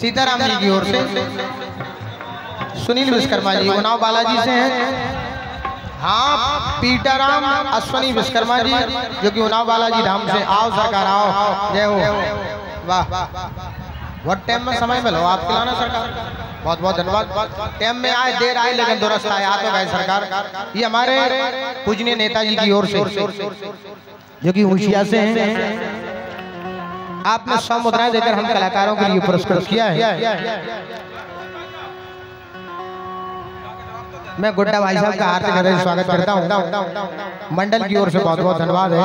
सीताराम जी की ओर से सुनील विश्वकर्मा जी उन्नाव बालाजी से हैं। हाँ, पीटाराम अश्वनी विश्वकर्मा जी जो कि उन्नाव बालाजी धाम से। आओ सरकार आओ, जय हो। वाह, बहुत टाइम में समय मिलो आप खिलाना सरकार, बहुत बहुत धन्यवाद। टाइम में आए, देर आए लेकिन दुरुस्त आए, आप तो गए सरकार। ये हमारे पूजनीय नेताजी की ओर से जो कि होशिया से हैं। आपने 100 मुद्राएं देकर हम कलाकारों के लिए पुरस्कृत किया है। मैं गुड्डा भाई साहब का हार्दिक हृदय स्वागत करता हूं। मंडल की ओर से बहुत बहुत धन्यवाद है।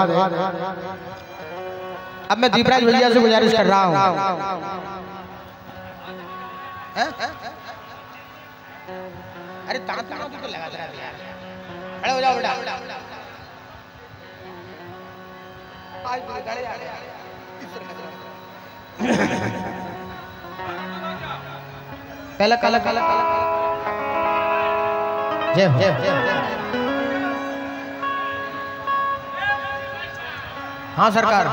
अब मैं दीपराज भैया से गुजारिश कर रहा हूं। अरे तो लगा यार, खड़े हो जाओ बेटा। पहला काला काला जय हो। हाँ सरकार,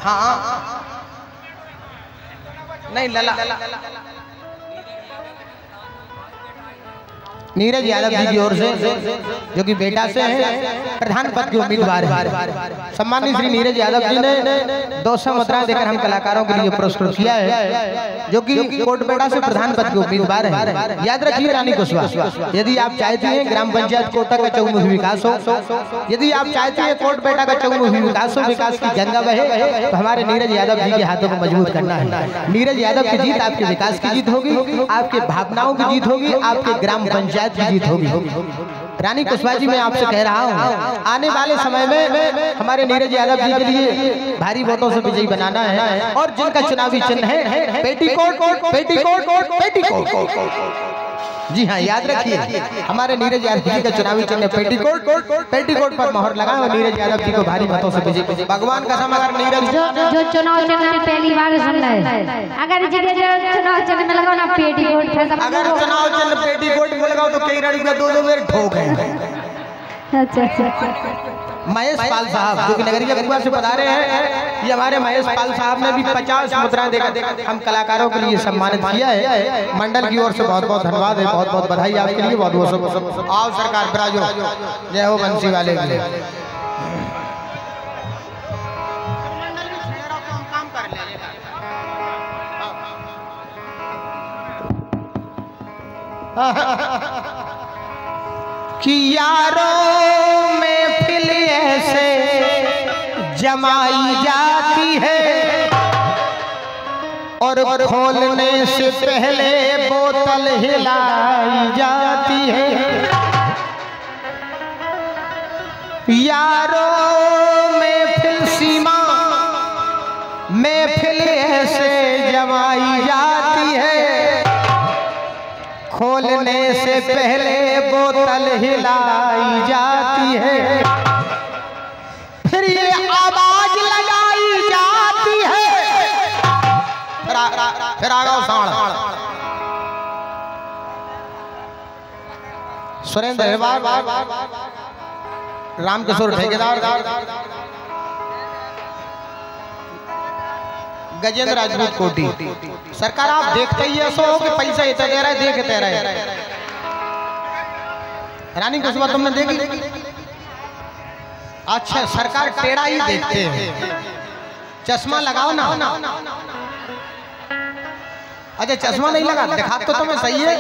हाँ नहीं लला नीरज यादव जी की ओर से जो कि बेटा से हैं, प्रधान पद के उम्मीदवार हैं। सम्मानित श्री नीरज यादव जी ने 200 मुद्राएं देकर हम कलाकारों के लिए पुरस्कृत किया है, जो कि कोटबेड़ा से प्रधान पद के उम्मीदवार हैं। याद रखिए रानी कुशवाहा, यदि आप चाहते हैं ग्राम पंचायत कोटा का चहुमुखी विकास हो, यदि आप चाहते हैं कोटबेड़ा का चहुमुखी विकास हो, विकास की गंगा बहे, तो हमारे नीरज यादव जी के हाथों को मजबूत करना है। नीरज यादव की जीत आपके विकास की जीत होगी, आपके भावनाओं की जीत होगी, आपके ग्राम पंचायत की जीत होगी। रानी कुशवाहा जी, मैं आपसे कह रहा हूं, आने वाले समय में हमारे नीरज यादव जी के लिए भारी वोटों से विजयी बनाना है। और जिनका चुनावी चिन्ह है पेटीकोट, पेटीकोट, पेटीकोट। जी हाँ, याद रखिए हमारे नीरज यादव जी का चुनावी चिन्ह पेटीकोट, पेटीकोट पर मोहर लगाएं और नीरज यादव जी को भारी मतों से विजयी। भगवान का कसम, अगर नीरज जो चुनाव चिन्ह में पहली बार सुन रहे हैं, अगर चुनाव चिन्ह में लगाओ ना पेटीकोट, अगर चुनाव चिन्ह पेटीकोट में लगाओ तो कई लड़की का 2-2 बार ठोक है। महेश पाल साहब जो कि नगरीय कुआ से पधारे हैं, ये हमारे महेश पाल साहब ने भी 50 मुद्राएं देकर हम कलाकारों के लिए सम्मानित किया है। मंडल की ओर से बहुत बहुत धन्यवाद है, बहुत बहुत बधाई आपके लिए, बहुत बहुत। आओ सरकार बराजो, जय हो बंसी वाले के लिए। कि यारों में फिल ऐसे जमाई जाती है और खोलने से पहले बोतल हिलाई जाती है। यारों में फिल सीमा में फिल ऐसे जमाई जाती है, खोलने से पहले बोतल हिलाई जाती है, फिर ये आवाज लगाई जाती है। फिर आ गया साण सुरेंद्र रामकिशोर ठेकेदार, गजेंद्र राजपूत कोटी। सरकार आप देखते ही ऐसा हो कि पैसा इतना दे रहा है, देखते रहे। रानी कुशवाहा तुमने देखी? अच्छा, सरकार टेढ़ा ही देखते हैं। चश्मा लगाओ ना। अच्छा, चश्मा नहीं लगा, दिखा तो तुम्हें सही है।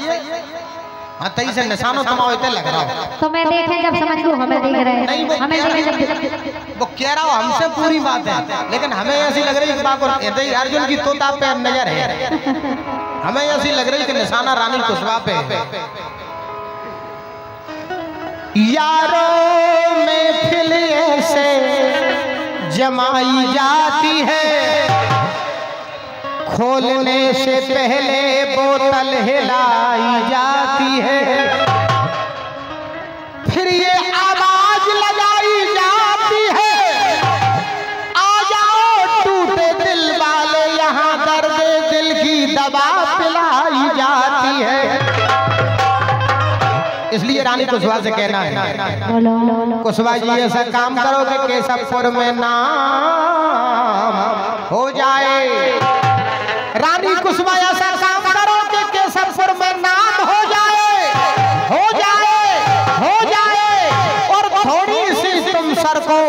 हाँ, तई से निशानों तुम्हारे इतने लग रहा हो। तो मैं देखे जब समझ लो हमें देख रहे हैं, हमें वो कह रहा हो हमसे पूरी बात है, लेकिन हमें ऐसी लग रही है अर्जुन की तोता पे नजर है, हमें ऐसी लग रही कि निशाना रानी कुशवाहा पे है। यारों में फिल ऐसे जमाई जाती है, खोलने से पहले बोतल हिलाई जाती है, फिर ये आवाज लगाई जाती है। आ जाओ टूटे दिल वाले, यहाँ दर्द दिल की दवा पिलाई जाती है। इसलिए रानी कुशवाहा से कहना है, कुशवाहा जी ऐसा काम करोगे केशवपुर में नाम हो जाए, रानी कुसुमा ऐसा काम करो कि केसरपुर में नाम हो जाए, हो जाए, हो जाए। और थोड़ी सी तुम सरको,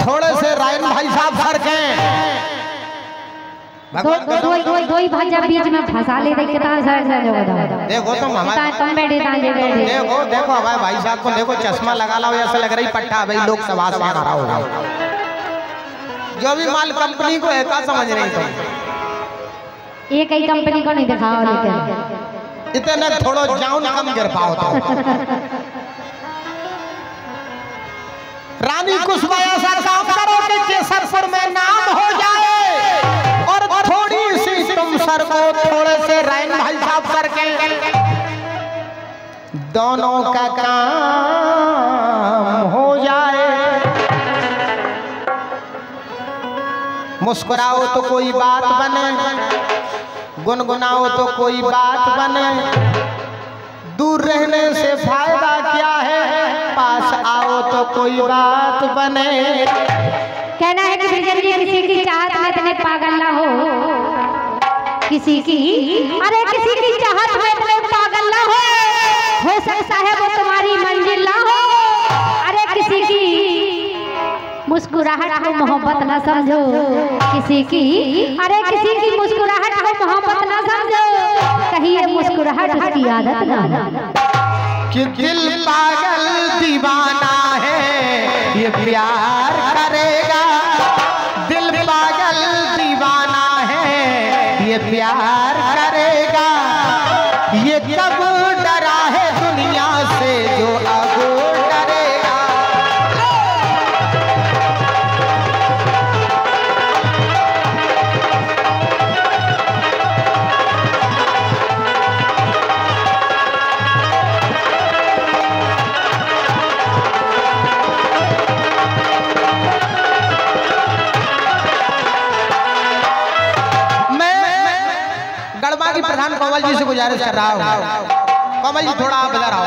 थोड़े से रायन भाई साहब सरके। दो ही भाई जब बीच में फंसा ले देख कितना सर जो देखो तुम हमारे तुम बैठे देखो देखो हमारे भाई साहब को देखो, चश्मा लगा लो ऐसा लग रही पट्टा भाई लोग सवाल से आ रहा होगा। जो भी माल कंपनी को है क्या समझ रही तुम? एक ही कंपनी को नहीं दिखाओ, लेकिन इतने थोड़ो जाऊन कम गिर पाओ तो। रानी कुसुमा ऐसा काम करो कि केसरपुर में नाम हो जाए। और थोड़ी सी तुम सर को, थोड़े से रायन भाई साहब सर के, दोनों का काम हो जाए। मुस्कुराओ तो कोई बात बने, गुनगुनाओ तो कोई बात बने। दूर रहने से फायदा क्या है, पास आओ तो कोई बात बने। कहना है कि बिजन जी किसी की चाहत में इतने पागल ना हो, किसी की, अरे किसी की चाहत में इतने पागल ना हो सकता है वो तुम्हारी मंजिल ना हो। अरे किसी की मुस्कुराहट को मोहब्बत ना समझो, किसी की, अरे किसी की मुस्कुराहट को मोहब्बत ना समझो, कहीं ये मुस्कुराहट उसकी आदत ना हो। कि दिल पागल दीवाना है ये प्यार करेगा, दिल पागल दीवाना है ये प्यार करेगा। ये कब डरा है दुनिया से जो अब डरेगा। प्रधान कमल जी से गुजारिश कर रहा हूँ, कमल जी थोड़ा आप इधर आओ।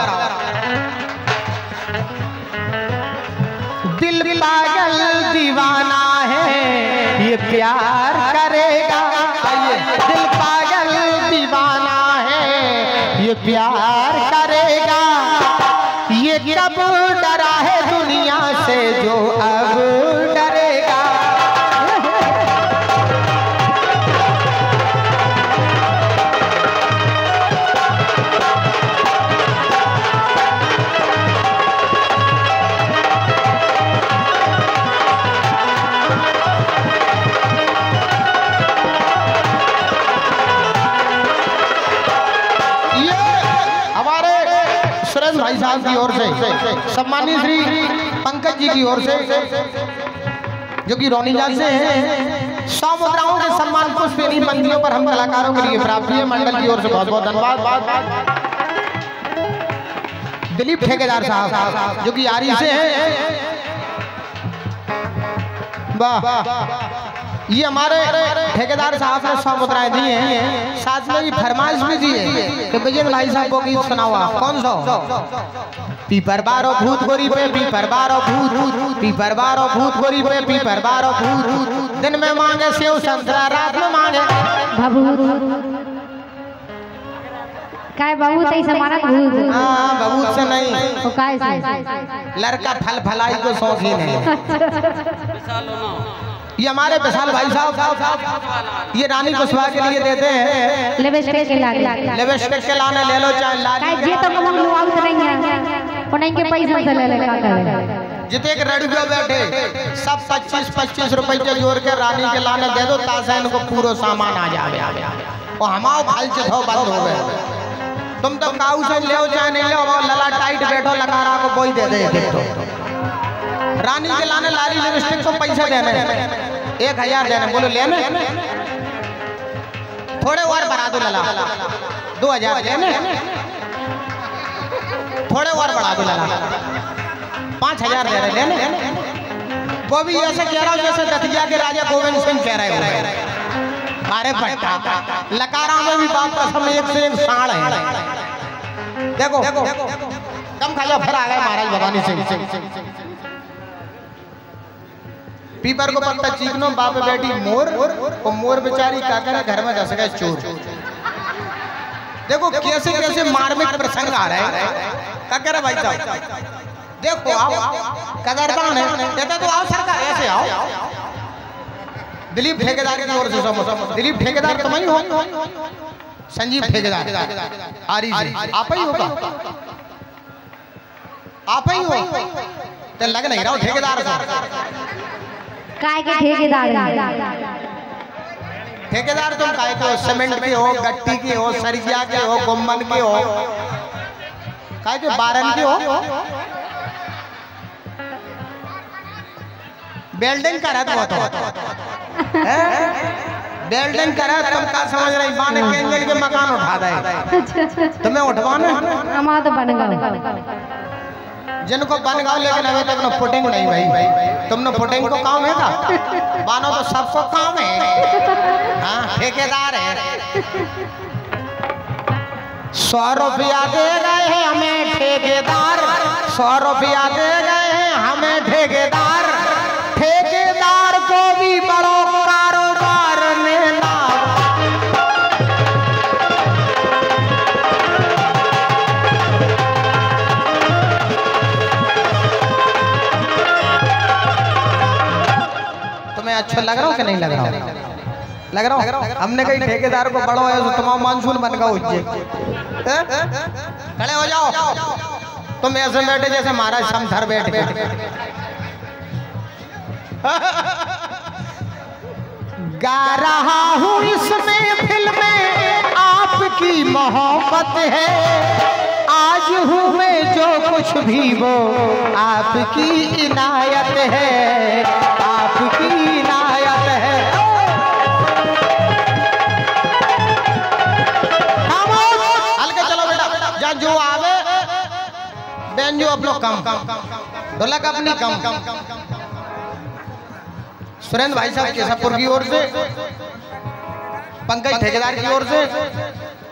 दिल पागल दीवाना है ये प्यार करेगा। दिल पागल दीवाना है ये प्यार करेगा। ये कब डरा है दुनिया से जो अब डरेगा। भाई साहब की ओर से सम्मानित श्री पंकज जी की ओर से, जो कि रोनीजा से हैं, 100 मुद्राओं के सम्मान पुष्प इन्हीं पंक्तियों पर हम कलाकारों के लिए प्राप्त है। मंडल की ओर से बहुत बहुत धन्यवाद। दिलीप ठेकेदार साहब जो कि आरी से हैं, वाह, ये हमारे ठेकेदार साहब ने 100 मुद्राएं दी हैं। साथ में ये फरमाइश भी दी है कि विजय भाई साहब को गीत सुनाओ आप। कौन सा? पीपर बारो भूत गोरी पे, पीपर बारो भूत, पीपर बारो भूत गोरी पे, पीपर बारो भूत। दिन में मांगे सेव संतरा, रात में मांगे भभूत। काय बहुत ऐसा माना भूत? हाँ, भभूत से नहीं, तो काय से? लड़का फल फलाई को शौकीन है। ये हमारे विशाल भाई साहब ये रानी कुशवाहा के लिए देते हैं। लिपस्टिक के लाने, लिपस्टिक के लाने ले लो चाहे लाली। ये तो कम लोग आउट नहीं है, उन्हीं के पैसे से ले ले का करे। जितने के रेडी पे बैठे सब 25-25 रुपए के जोड़ के रानी के लाने दे दो, ताकि इनको पूरा सामान आ जाए। और हमारे भाई से धो बंद हो गए। तुम तो काऊ से ले चाहे नहीं लो, लला टाइट बैठो लकारा को कोई दे दे। रानी के लाने लाली लिपस्टिक को पैसे देने 1000 देने, बोलो लेने। थोड़े और बढ़ा दो लला, 2000 लेने। थोड़े और बढ़ा दो लला, 5000 दे रहे लेने। वो भी ऐसे कह रहा हूँ जैसे दतिया के राजा गोविंद सिंह कह रहे हो। अरे भट्टा लकारा में भी बाप कसम एक से एक साड़ है। देखो कम खाया फिर आ गए महाराज भवानी सिंह। पीपर को पत्ता चीकनो बाप बेटी मोर, और मोर बेचारी का करे घर में धस गए चोर। देखो कैसे कैसे मार्मिक प्रसंग आ रहे हैं। क्या कह रहे भाई साहब? देखो आप कदरदान है, कहते तो आओ सरकार ऐसे आओ। दिलीप ठेकेदार की ओर से समझो, दिलीप ठेकेदार तुम ही हो, संजीव ठेकेदार आरी आप ही होगा, आप ही हो, तो लग नहीं रहा ठेकेदार काय के ठेकेदार? ठेकेदार तुम काय के हो? सीमेंट के हो, गट्टी के हो, सरिया के हो, गुम्बन के हो, काय के बारन के हो, बिल्डिंग करा तो बिल्डिंग करा तुम क्या समझ रही? बाने केंद्र के मकान उठा दे तुम्हें उठवाना हम तो बन गए, जिनको बन गाँव लेकिन अभी तक न फुटिंग नहीं भाई। तुमने फुटिंग को काम है का? बानो तो सबको काम है। हाँ ठेकेदार है। 100 रुपया दे गए हैं हमें ठेकेदार, 100 रुपया दे गए हैं हमें ठेकेदार, ठेकेदार को भी बड़ो कारोबार में ना। तुम्हें अच्छा लग रहा हो कि नहीं लग रहा हो? लग रहा हो? हमने कहीं ठेकेदार को बड़ो है तो तमाम मानसून बन गया उज्जे। खड़े हो जाओ, तुम ऐसे बैठे जैसे महाराज समथर बैठ गए। गा रहा हूँ इसमें फिल्में आपकी मोहब्बत है, आज हूँ मैं जो कुछ भी वो आपकी इनायत है, आपकी इनायत है। हल्के चलो बेटा, जा जो आवे बेंजो अपनो कम, ढोलक अपनी कम। सुरेंद्र भाई साहब केशवपुर की ओर से, पंकज ठेकेदार की ओर से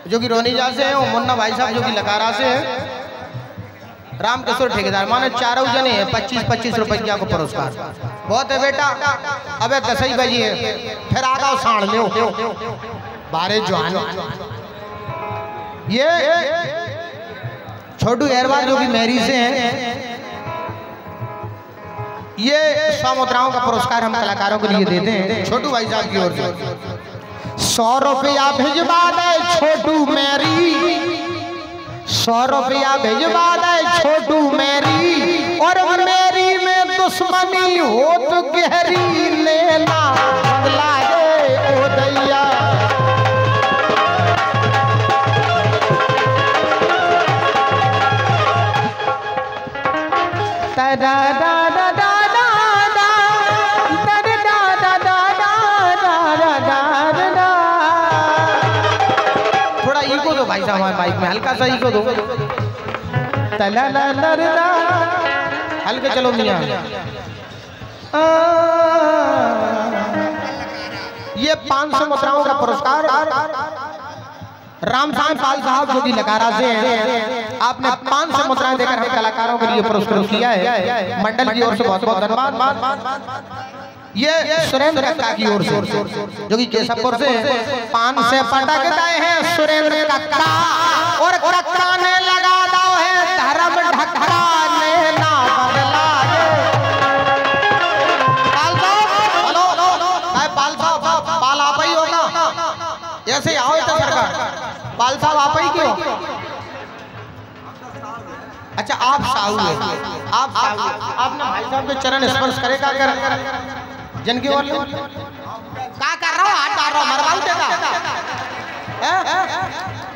जो कि रोनीजा से है, और मुन्ना भाई साहब जो कि लकारा से है, राम किशोर ठेकेदार, माने चारों जने हैं 25-25 रुपया को पुरस्कार। बहुत है बेटा, अबे 10 ही बजी है, फिर आ जाओ साढ़ लो बारे जवान। ये छोटू एरवाल जो कि मेरी से हैं, ये 100 मुद्राओं का पुरस्कार हम कलाकारों के लिए देते हैं छोटू भाई साहब की ओर से। 100 रुपया भिजवा दे छोटू मेरी, 100 रुपया भिजवा दे छोटू मेरी, और मेरी में दुश्मनी हो तो गहरी लेना बदला दे ओ दैया। दा दा दा दा भाई साहब हमारे बाइक में हल्का सा ही को दो, हल्के चलो मियां। ये 500 मुद्राओं का पुरस्कार रामसाई पाल साहब जो कि लकारा से हैं, आपने 500 मुद्राएं देकर हम कलाकारों के लिए पुरस्कृत किया है। मंडल की ओर से बहुत बहुत धन्यवाद। ये सुरेंद्र कक्का की ओर से जो कि केशवपुर से 5 से पटक गए हैं सुरेंद्र कक्का, और कक्का ने लगा दाव है धर्म ढकाने ना बदला। पाल साहब हेलो, पाल साहब पाल आप ही होगा, ऐसे आओ तो सरकार। पाल साहब आप ही क्यों? अच्छा आप साहू हैं, आप साहू, आपने भाई साहब के चरण स्पर्श करेगा कर जिनकी ओर क्या कर रहा हो? हाथ डाल रहा हो, मरवाऊ देगा।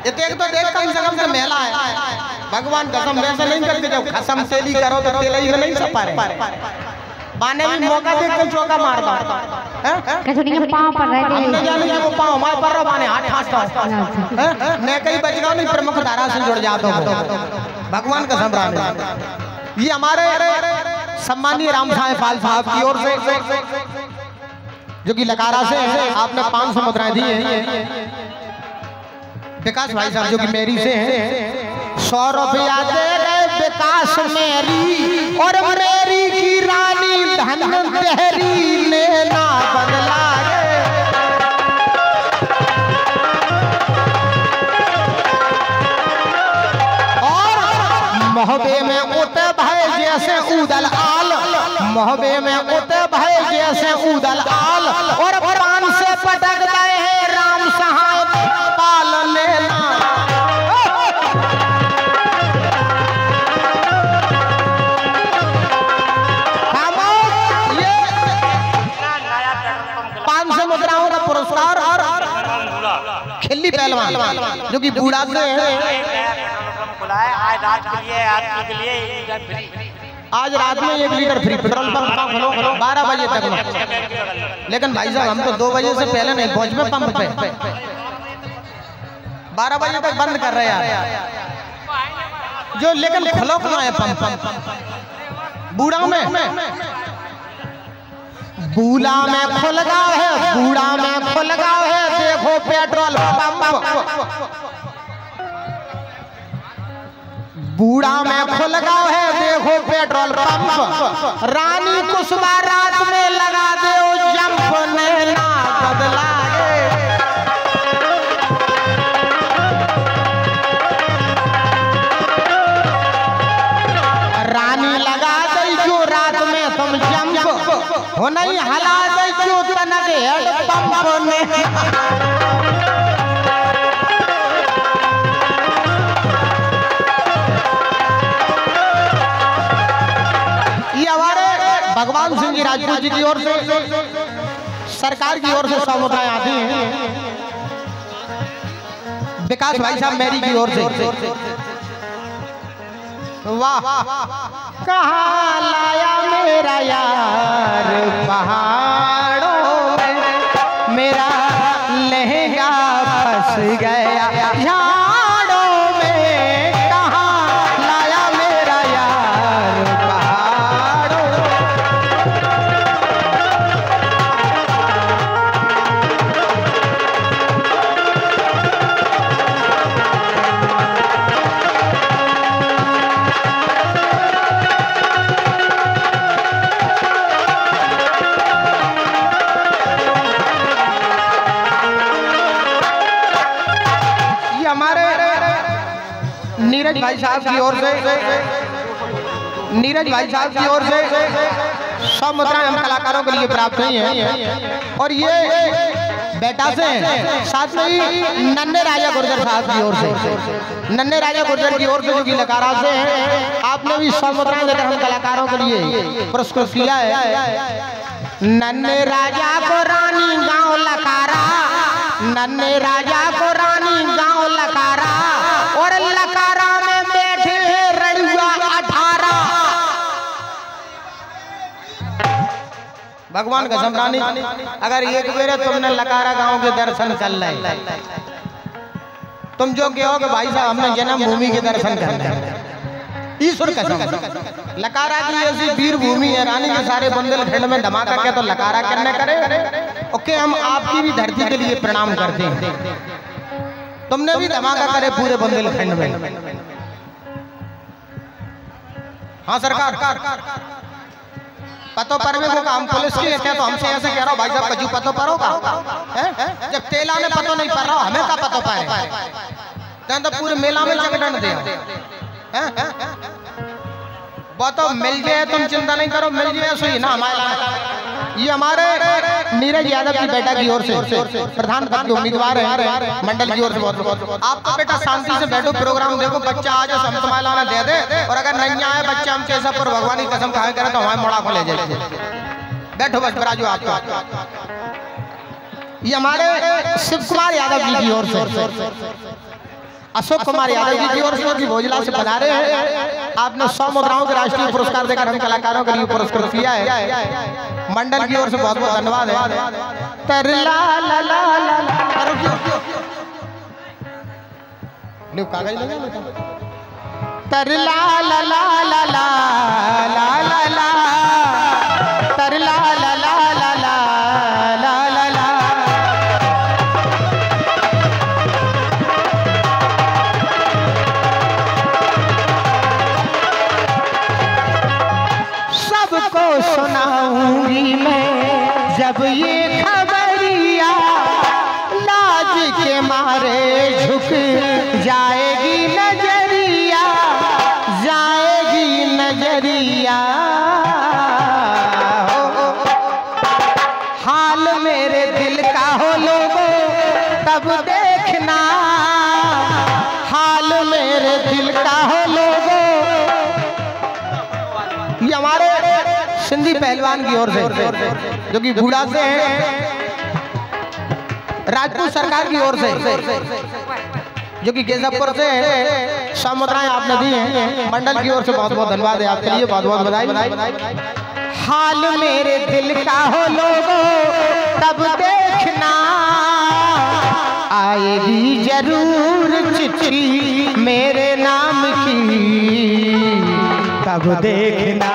ये देख तो देख, कम से कम से मेला है। भगवान कसम वैसे नहीं करते, जब खसम तेली करो तो तेलाई में नहीं सपा रहे। बाने में मौका देख के चौका मार दो। पाँव पर रह गए, हमने जाने कि वो पाँव हमारे पर रहा, बाने हाथ ठासता मैं कहीं बच गया नहीं, प्रमुख धारा से जुड़ जाता हूँ। भगवान कसम रहा। ये हमारे सम्मानीय रामसाई पाल साहब की ओर से जो कि लकारा से है, आपने 500 मुद्राएं दी हैं। विकास भाई साहब जो कि मेरी से हैं, 100 रुपया दे गए विकास मेरी, और मेरी की रानी धन तेरी ने ना बदला मोहबे में उते भाई जैसे उदल आल, मोहबे में उते भाई जैसे उदल आल, और पान से पटक गए हैं राम सहाय पाल लेना। ये 500 मुद्राओं का पुरस्कार और खिल्ली पहलवान जो कि बूढ़ा से आज रात में 1 लीटर फ्री पेट्रोल पंप 12 बजे तक। लेकिन भाई साहब हम तो 2 बजे से पहले नहीं पहुंच में पंप पे, 12 बजे तक बंद कर रहे हैं जो। लेकिन खुलो खुला है पंप बूढ़ा में, बूढ़ा में खुल गया है, बूढ़ा में खुल गया है, देखो पेट्रोल पंप बूढ़ा में खुल गया है, देखो पेट्रोल पंप। रानी कुसुमा रात में लगा दे जंप ने ना बदला रानी लगा दे जो रात में तुम जंप हो नहीं हला दे जो तनक हेड पंप ने। भगवान सिंह जी राजपूत जी की ओर से सरकार की ओर से 100 मुद्राएं आती हैं। विकास भाई साहब मेरी की ओर से वाह कहाँ लाया मेरा यार पहाड़ों में, मेरा लहंगा फंस गया झाड़ों में, कहाँ लाया मेरा यार पहाड़ों नीरज भाई साहब की ओर से, नीरज भाई साहब की ओर से 100 मुद्राएं हम कलाकारों के लिए प्राप्त हुई हैं। और ये बेटा से साथ में ही नन्हे राजा गुर्जर साहब की ओर से, नन्हे राजा गुर्जर की ओर से जो कि लकारा से हैं, आपने भी 100 मुद्राएं देकर हम कलाकारों के लिए पुरस्कृत किया है। नन्हे राजा को रानी गांव लकारा, नन्हे राजा को रानी गांव लकारा, और लकारा में बैठे रड़ुआ 18। भगवान का समरानी अगर एक बेर तुमने लकारा गांव के दर्शन कर ले, तुम जो कहोगे भाई साहब हमने जन्मभूमि के दर्शन करने, ईश्वर कसम लकारा की ऐसी वीर भूमि है, रानी के सारे बुंदेलखंड में धमाका क्या तो लकारा करने करे। ओके हम आपकी भी धरती के लिए प्रणाम करते हैं, तुमने भी धमाका करे पूरे बुंदेलखंड में। हाँ सरकार पतो पर में होगा, हम पुलिस की है तो हमसे ऐसे कह रहा हूँ भाई साहब कजू पतो पर होगा, जब तेला ने पतो नहीं पर रहा हमें का पतो पाए तो पूरे मेला में चकटन दे। वो तो मिल जाए तुम चिंता नहीं करो, मिल जाए सही ना हमारे। ये हमारे नीरज यादव की बेटा की ओर से प्रधान पद के उम्मीदवार है मंडल की ओर से। बहुत आपको बेटा शांति से बैठो, प्रोग्राम देखो, बच्चा आज हम तुम्हारा दे दे, और अगर नहीं आए बच्चा हम कैसा पर भगवान की कसम खाए करे तो हमारे मोड़ा को ले जाए। बैठो बस बराजू आपका। ये हमारे शिव कुमार यादव जी की ओर से, अशोक कुमार यादव जी की ओर से भोजला से पधारे हैं। आपने 100 मुद्राओं के राष्ट्रीय पुरस्कार देकर हम कलाकारों के लिए पुरस्कृत किया है। मंडल की ओर से बहुत बहुत धन्यवाद है। तरला ला ला ला कागज लगा, तरला ला ला ला ला ला ला ला, तरला ला ला ला ला ला ला ला। सबको सुनाऊं जब ये खबरिया लाज के मारे झुक जाएगी नजरिया, जाएगी नजरिया। हाल मेरे दिल का हो लोगों तब देखना, हाल मेरे दिल का हो लोगों। ये हमारे सिंधी पहलवान की ओर से जो कि बूढ़ा से हैं, राजपूत सरकार की ओर से जो कि केशवपुर से है, समुद्राएं आपने दी हैं, मंडल की ओर से बहुत बहुत धन्यवाद है आपके लिए, बहुत बहुत बधाई। हाल मेरे दिल का हो लोगों तब देखना, आएगी जरूर चिट्ठी मेरे नाम की, तब देखना।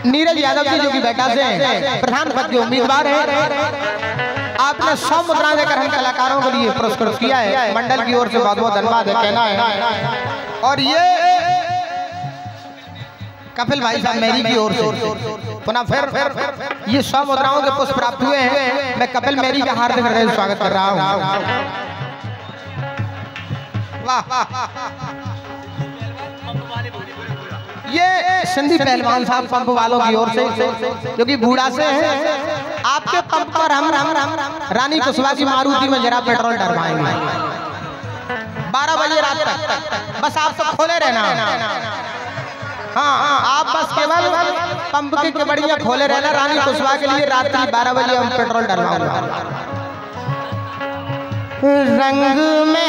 नीरज यादव जी जो कि बेटा से प्रधान पद के उम्मीदवार हैं, आपने 100 मुद्रा देकर हम कलाकारों के लिए पुरस्कृत किया है, मंडल की ओर से बहुत बहुत धन्यवाद है कहना है। और ये कपिल भाई साहब मेरी की ओर से पुनः फिर ये 100 मुद्राओं के पुष्प प्राप्त हुए हैं। मैं कपिल मेरी का हार्दिक हृदय स्वागत कर रहा हूँ। वाह, ये सिंधी पहलवान साहब पंप वालों की ओर से जो कि बूढ़ा से हैं, आपके पंप पर हम रानी कुशवा की मारुति में जरा पेट्रोल डलवाएंगे 12 बजे रात तक। बस आप सब खोले रहना। हाँ, आप बस केवल पंप की केवड़ियां खोले रहना। रानी कुशवा के लिए रात्रि 12 बजे हम पेट्रोल डलवाएंगे। रंग में